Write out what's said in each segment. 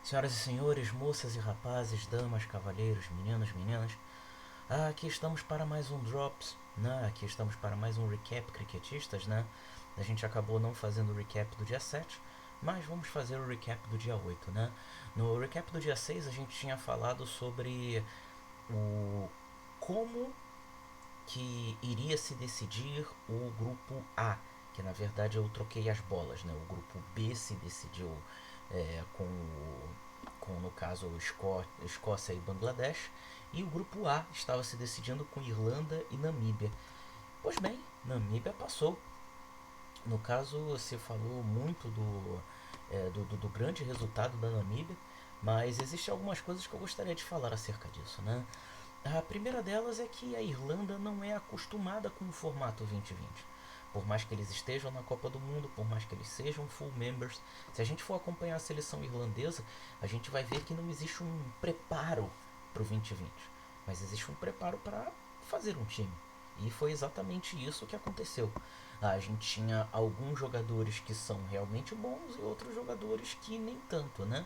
Senhoras e senhores, moças e rapazes, damas, cavalheiros, meninos, meninas, aqui estamos para mais um Drops, né? Aqui estamos para mais um recap cricketistas, né? A gente acabou não fazendo o recap do dia 7, mas vamos fazer o recap do dia 8, né? No recap do dia 6 a gente tinha falado sobre o como que iria se decidir o grupo A, que na verdade eu troquei as bolas, né? O grupo B se decidiu com no caso Escócia e Bangladesh, e o grupo A estava se decidindo com Irlanda e Namíbia. Pois bem, Namíbia passou. No caso, se falou muito do grande resultado da Namíbia, mas existem algumas coisas que eu gostaria de falar acerca disso, né? A primeira delas é que a Irlanda não é acostumada com o formato 2020. Por mais que eles estejam na Copa do Mundo, por mais que eles sejam full members, se a gente for acompanhar a seleção irlandesa, a gente vai ver que não existe um preparo para o 2020, mas existe um preparo para fazer um time. E foi exatamente isso que aconteceu. A gente tinha alguns jogadores que são realmente bons e outros jogadores que nem tanto, né?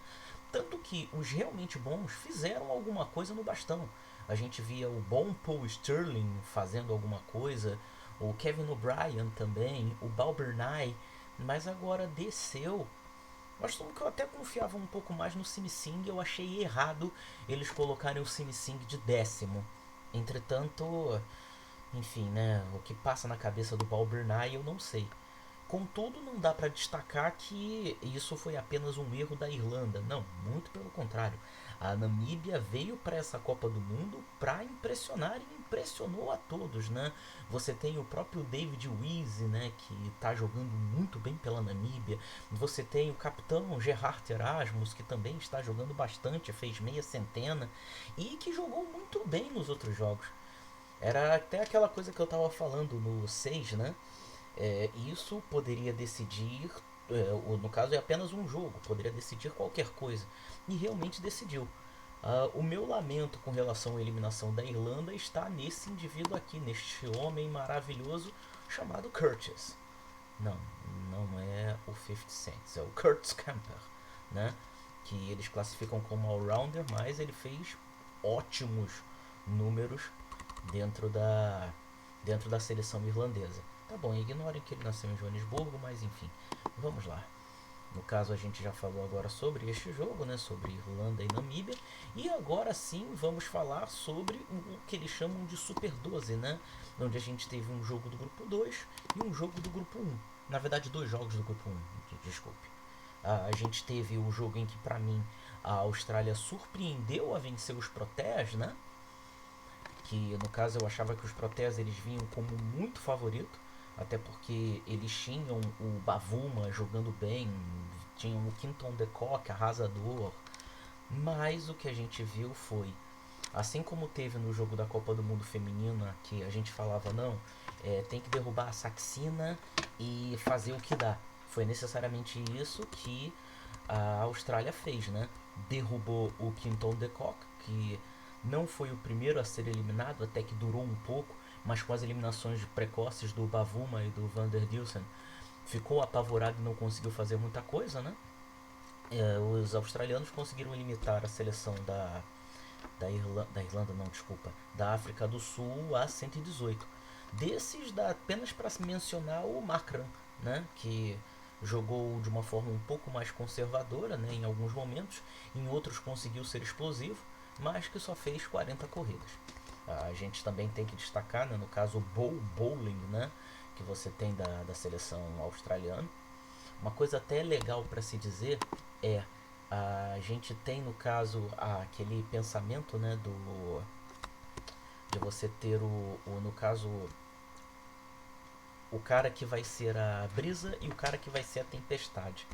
Tanto que os realmente bons fizeram alguma coisa no bastão. A gente via o bom Paul Sterling fazendo alguma coisa, o Kevin O'Brien também, o Balbernay, mas agora desceu. Mas como que eu até confiava um pouco mais no Simi Singh, eu achei errado eles colocarem o Simi Singh de décimo. Entretanto, enfim, né, o que passa na cabeça do Balbernay eu não sei. Contudo, não dá para destacar que isso foi apenas um erro da Irlanda. Não, muito pelo contrário. A Namíbia veio para essa Copa do Mundo para impressionar e impressionou a todos, né? Você tem o próprio David Wiese, né, que está jogando muito bem pela Namíbia. Você tem o capitão Gerhard Erasmus, que também está jogando bastante, fez meia centena e que jogou muito bem nos outros jogos. Era até aquela coisa que eu estava falando no 6, né? Isso poderia decidir, no caso é apenas um jogo, poderia decidir qualquer coisa. E realmente decidiu. O meu lamento com relação à eliminação da Irlanda está nesse indivíduo aqui, neste homem maravilhoso chamado Curtis. Não, não é o 50 Cent, é o Curtis Camper, né? Que eles classificam como all-rounder, mas ele fez ótimos números dentro da, dentro da seleção irlandesa. Tá bom, ignorem que ele nasceu em Joanesburgo, mas enfim, vamos lá. No caso, a gente já falou agora sobre este jogo, né, sobre Irlanda e Namíbia, e agora sim vamos falar sobre o que eles chamam de Super 12, né, onde a gente teve um jogo do grupo 2 e um jogo do grupo um. Na verdade, dois jogos do grupo um, desculpe. A gente teve o jogo em que, para mim, a Austrália surpreendeu a vencer os Proteas, né? Que no caso eu achava que os Proteas eles vinham como muito favorito, até porque eles tinham o Bavuma jogando bem, tinham o Quinton de Kock, arrasador, mas o que a gente viu foi, assim como teve no jogo da Copa do Mundo Feminina, que a gente falava, não, tem que derrubar a Saxina e fazer o que dá. Foi necessariamente isso que a Austrália fez, né? Derrubou o Quinton de Kock, que não foi o primeiro a ser eliminado, até que durou um pouco, mas com as eliminações precoces do Bavuma e do Van der Dusen, ficou apavorado e não conseguiu fazer muita coisa, né? Os australianos conseguiram limitar a seleção da Irlanda, não, desculpa, da África do Sul a 118. Desses, dá apenas para mencionar o Markram, né, que jogou de uma forma um pouco mais conservadora, né, em alguns momentos, em outros conseguiu ser explosivo, mas que só fez 40 corridas. A gente também tem que destacar, né, no caso, o bowling, né, que você tem da seleção australiana. Uma coisa até legal para se dizer é a gente tem no caso aquele pensamento, né, do de você ter no caso o cara que vai ser a brisa e o cara que vai ser a tempestade.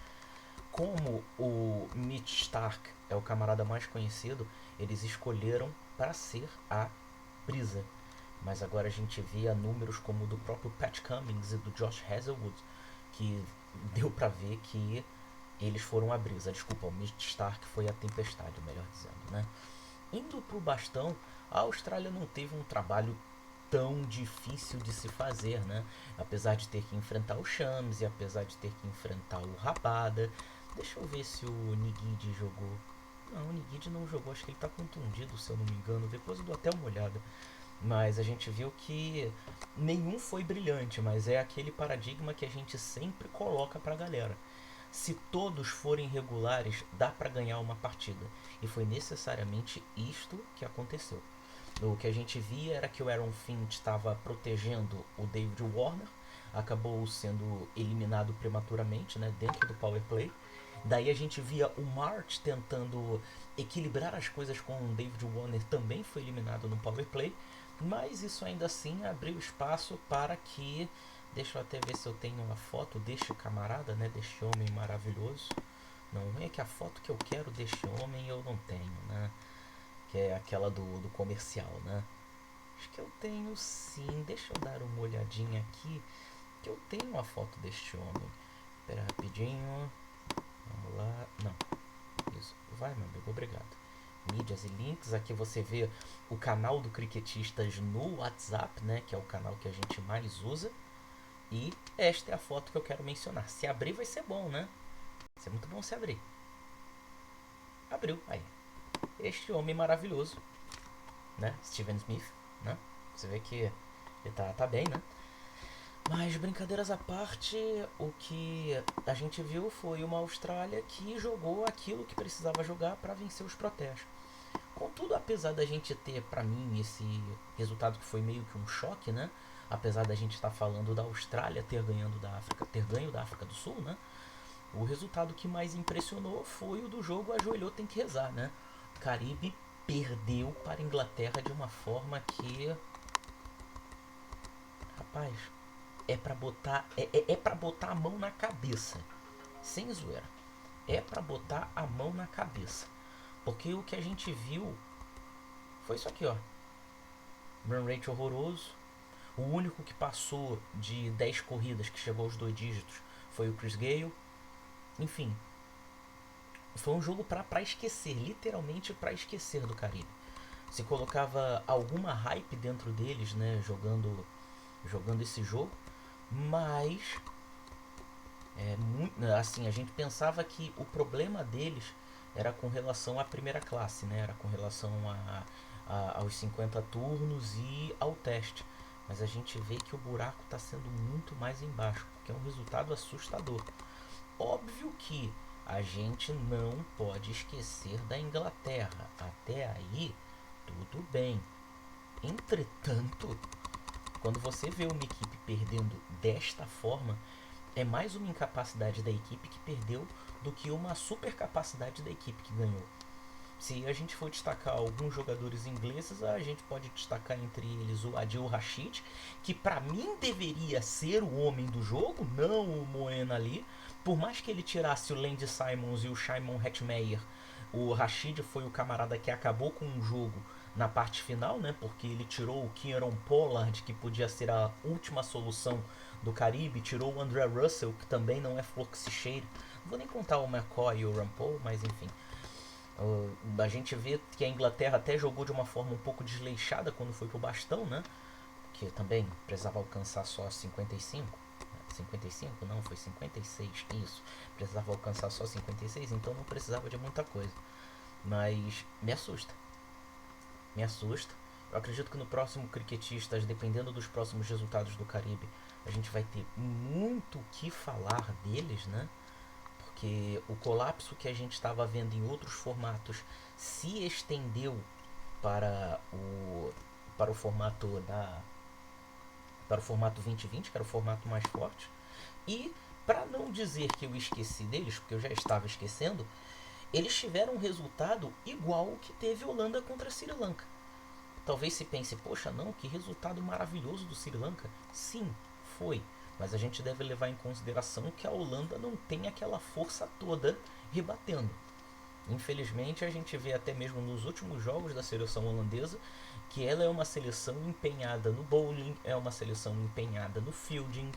Como o Mitch Stark é o camarada mais conhecido, eles escolheram para ser a brisa. Mas agora a gente vê números como o do próprio Pat Cummins e do Josh Hazelwood, que deu para ver que eles foram a brisa. Desculpa, o Mitch Stark foi a tempestade, melhor dizendo, né? Indo pro bastão, a Austrália não teve um trabalho tão difícil de se fazer, né? Apesar de ter que enfrentar o Shams e apesar de ter que enfrentar o Rabada. Deixa eu ver se o Nigide jogou. Não, o Nigid não jogou, acho que ele tá contundido, se eu não me engano. Depois eu dou até uma olhada. Mas a gente viu que nenhum foi brilhante, mas é aquele paradigma que a gente sempre coloca pra galera. Se todos forem regulares, dá pra ganhar uma partida. E foi necessariamente isto que aconteceu. O que a gente via era que o Aaron Finch estava protegendo o David Warner, acabou sendo eliminado prematuramente, né, dentro do power play. Daí a gente via o March tentando equilibrar as coisas com o David Warner, também foi eliminado no power play, mas isso ainda assim abriu espaço para que, deixa eu até ver se eu tenho uma foto deste camarada, né, deste homem maravilhoso. Não é que a foto que eu quero deste homem eu não tenho, né? Que é aquela do comercial, né? Acho que eu tenho sim. Deixa eu dar uma olhadinha aqui. Que eu tenho uma foto deste homem. Espera rapidinho. Vamos lá. Não. Isso. Vai, meu amigo. Obrigado. Mídias e links. Aqui você vê o canal do Cricketistas no WhatsApp, né? Que é o canal que a gente mais usa. E esta é a foto que eu quero mencionar. Se abrir vai ser bom, né? Vai ser muito bom se abrir. Abriu. Aí. Este homem maravilhoso, né? Steven Smith, né? Você vê que ele tá bem, né? Mas brincadeiras à parte, o que a gente viu foi uma Austrália que jogou aquilo que precisava jogar para vencer os protestos. Contudo, apesar da gente ter, para mim, esse resultado que foi meio que um choque, né? Apesar da gente estar falando da Austrália ter ganho da África do Sul, né? O resultado que mais impressionou foi o do jogo ajoelhou tem que rezar, né? Caribe perdeu para a Inglaterra de uma forma que, rapaz, é para botar a mão na cabeça, sem zoeira. É para botar a mão na cabeça, porque o que a gente viu foi isso aqui, ó. Run rate horroroso. O único que passou de 10 corridas, que chegou aos 2 dígitos, foi o Chris Gale. Enfim, foi um jogo para esquecer, literalmente para esquecer do Caribe. Se colocava alguma hype dentro deles, né, jogando esse jogo, mas assim, a gente pensava que o problema deles era com relação à primeira classe, né, era com relação aos 50 turnos e ao teste. Mas a gente vê que o buraco está sendo muito mais embaixo, porque é um resultado assustador. Óbvio que a gente não pode esquecer da Inglaterra. Até aí, tudo bem. Entretanto, quando você vê uma equipe perdendo desta forma, é mais uma incapacidade da equipe que perdeu do que uma super capacidade da equipe que ganhou. Se a gente for destacar alguns jogadores ingleses, a gente pode destacar entre eles o Adil Rashid, que para mim deveria ser o homem do jogo, não o Moena ali. Por mais que ele tirasse o Landy Simons e o Shimon Hetmeyer, o Rashid foi o camarada que acabou com o jogo na parte final, né? Porque ele tirou o Kieron Pollard, que podia ser a última solução do Caribe, tirou o André Russell, que também não é fluxicheiro. Não vou nem contar o McCoy e o Rampol, mas enfim. A gente vê que a Inglaterra até jogou de uma forma um pouco desleixada quando foi pro bastão, né? Que também precisava alcançar só 55. 55? Não, foi 56. Isso. Precisava alcançar só 56, então não precisava de muita coisa. Mas me assusta. Me assusta. Eu acredito que no próximo Cricketistas, dependendo dos próximos resultados do Caribe, a gente vai ter muito o que falar deles, né? Porque o colapso que a gente estava vendo em outros formatos se estendeu para o para o formato da para o formato 2020, que era o formato mais forte. E para não dizer que eu esqueci deles, porque eu já estava esquecendo, eles tiveram um resultado igual ao que teve Holanda contra a Sri Lanka. Talvez se pense, poxa, não, que resultado maravilhoso do Sri Lanka. Sim, foi. Mas a gente deve levar em consideração que a Holanda não tem aquela força toda rebatendo. Infelizmente, a gente vê até mesmo nos últimos jogos da seleção holandesa que ela é uma seleção empenhada no bowling, é uma seleção empenhada no fielding,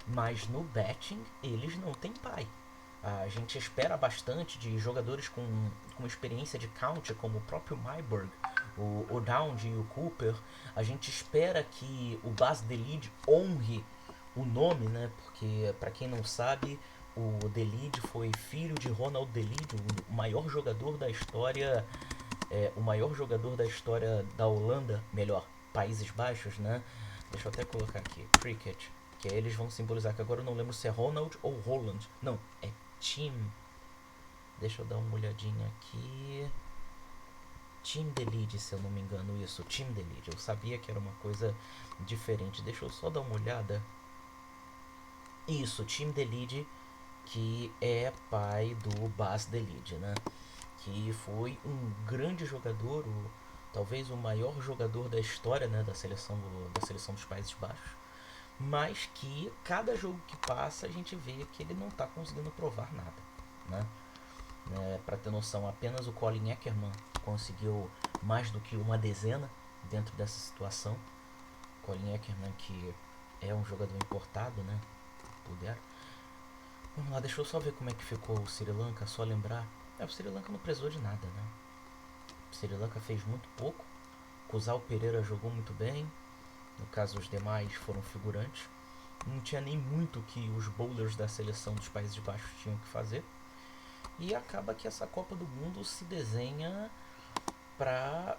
mas no batting eles não têm pai. A gente espera bastante de jogadores com experiência de county, como o próprio Myburgh, o Dowd e o Cooper. A gente espera que o Bas Delide honre o nome, né? Porque, para quem não sabe, O Delide foi filho de Ronald Delide, o maior jogador da história, o maior jogador da história da Holanda, melhor, Países Baixos, né? Deixa eu até colocar aqui, cricket, que aí eles vão simbolizar, que agora eu não lembro se é Ronald ou Roland. Não, é Tim. Deixa eu dar uma olhadinha aqui. Tim Delide, se eu não me engano, isso, Tim Delide. Eu sabia que era uma coisa diferente. Deixa eu só dar uma olhada. Isso, Tim Delide, que é pai do Bas Delide, né? Que foi um grande jogador, talvez o maior jogador da história, né, da seleção dos Países Baixos, mas que cada jogo que passa a gente vê que ele não está conseguindo provar nada, né? Para ter noção, apenas o Colin Eckermann conseguiu mais do que uma dezena dentro dessa situação. Colin Eckermann, que é um jogador importado, né? Puder. Vamos lá, deixa eu só ver como é que ficou o Sri Lanka, só lembrar. O Sri Lanka não precisou de nada, né? O Sri Lanka fez muito pouco. Kusal Pereira jogou muito bem. No caso, os demais foram figurantes. Não tinha nem muito que os bowlers da seleção dos Países Baixos tinham que fazer. E acaba que essa Copa do Mundo se desenha para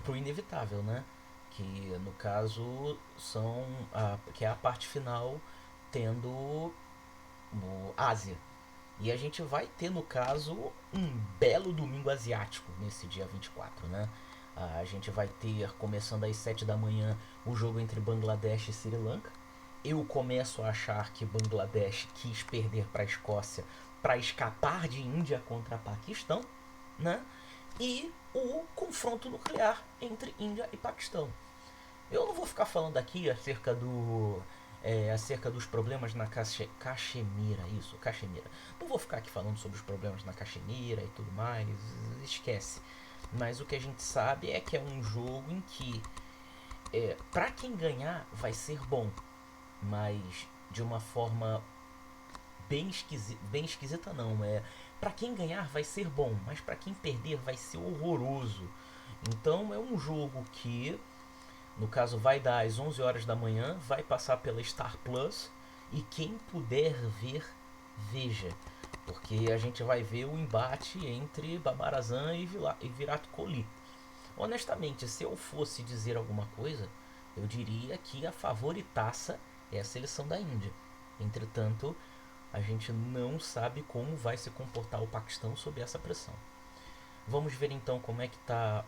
o inevitável, né? Que no caso que é a parte final tendo no Ásia. E a gente vai ter, no caso, um belo domingo asiático nesse dia 24, né? A gente vai ter, começando às 7 da manhã, o jogo entre Bangladesh e Sri Lanka. Eu começo a achar que Bangladesh quis perder para a Escócia para escapar de Índia contra Paquistão, né? E o confronto nuclear entre Índia e Paquistão. Eu não vou ficar falando aqui acerca dos problemas na Caxemira, isso, Caxemira. Não vou ficar aqui falando sobre os problemas na Caxemira e tudo mais, esquece. Mas o que a gente sabe é que é um jogo em que, para quem ganhar, vai ser bom, mas de uma forma bem esquisita não, para quem ganhar vai ser bom, mas para quem perder vai ser horroroso. Então é um jogo que, no caso, vai dar às 11 horas da manhã, vai passar pela Star Plus e quem puder ver, veja. Porque a gente vai ver o embate entre Babar Azam e Virat Kohli. Honestamente, se eu fosse dizer alguma coisa, eu diria que a favoritaça é a seleção da Índia. Entretanto, a gente não sabe como vai se comportar o Paquistão sob essa pressão. Vamos ver então como é que tá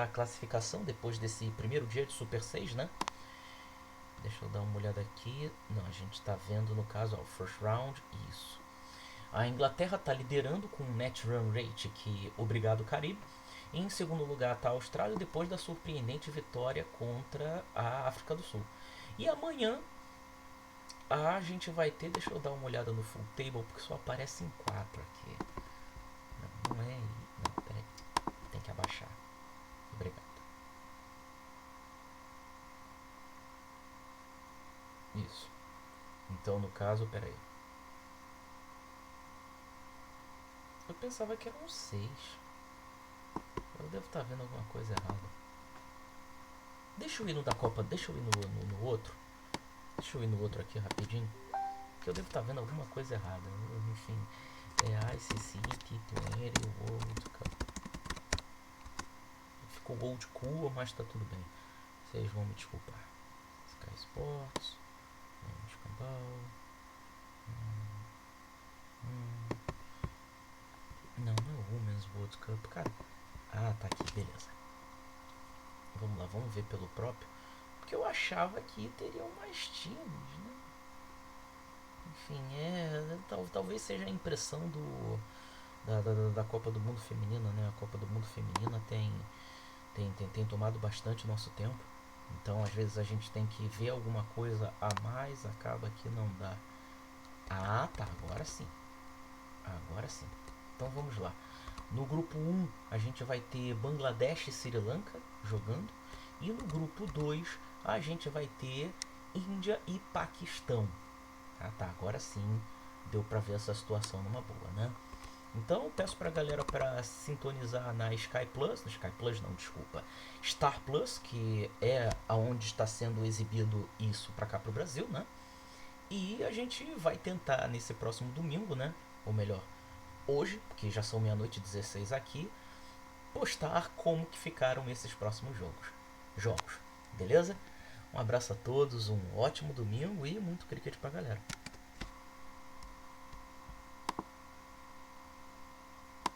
a classificação depois desse primeiro dia de Super 6, né? Deixa eu dar uma olhada aqui. Não, a gente está vendo no caso, o first round, isso. A Inglaterra está liderando com um net run rate que obrigado Caribe. E em segundo lugar está a Austrália depois da surpreendente vitória contra a África do Sul. E amanhã a gente vai ter, deixa eu dar uma olhada no full table porque só aparece em 4 aqui. Não é. Não, peraí. Tem que abaixar. Obrigado. Isso. Então, no caso, peraí. Eu pensava que eram 6. Eu devo estar vendo alguma coisa errada. Deixa eu ir no da Copa. Deixa eu ir no outro. Deixa eu ir no outro aqui rapidinho. Que eu devo estar vendo alguma coisa errada. Enfim. É ICC T20 World Cup. Ficou old cool, mas tá tudo bem. Vocês vão me desculpar. Sky Sports. Vamos Cambal. Não, não é o Women's World Cup, cara. Ah, tá aqui, beleza. Vamos lá, vamos ver pelo próprio. Porque eu achava que teriam mais times, né? Enfim, talvez seja a impressão da Copa do Mundo Feminina, né? A Copa do Mundo Feminina tem tomado bastante nosso tempo. Então, às vezes, a gente tem que ver alguma coisa a mais, acaba que não dá. Ah, tá, agora sim. Agora sim. Então, vamos lá. No grupo 1, a gente vai ter Bangladesh e Sri Lanka jogando. E no grupo 2, a gente vai ter Índia e Paquistão. Ah, tá, agora sim deu pra ver essa situação numa boa, né? Então, peço pra galera para sintonizar na Sky Plus, não, desculpa, Star Plus, que é aonde está sendo exibido isso pra cá pro Brasil, né? E a gente vai tentar nesse próximo domingo, né? Ou melhor, hoje, porque já são meia-noite e 16 aqui, postar como que ficaram esses próximos jogos. Beleza? Um abraço a todos, um ótimo domingo e muito cricket pra galera.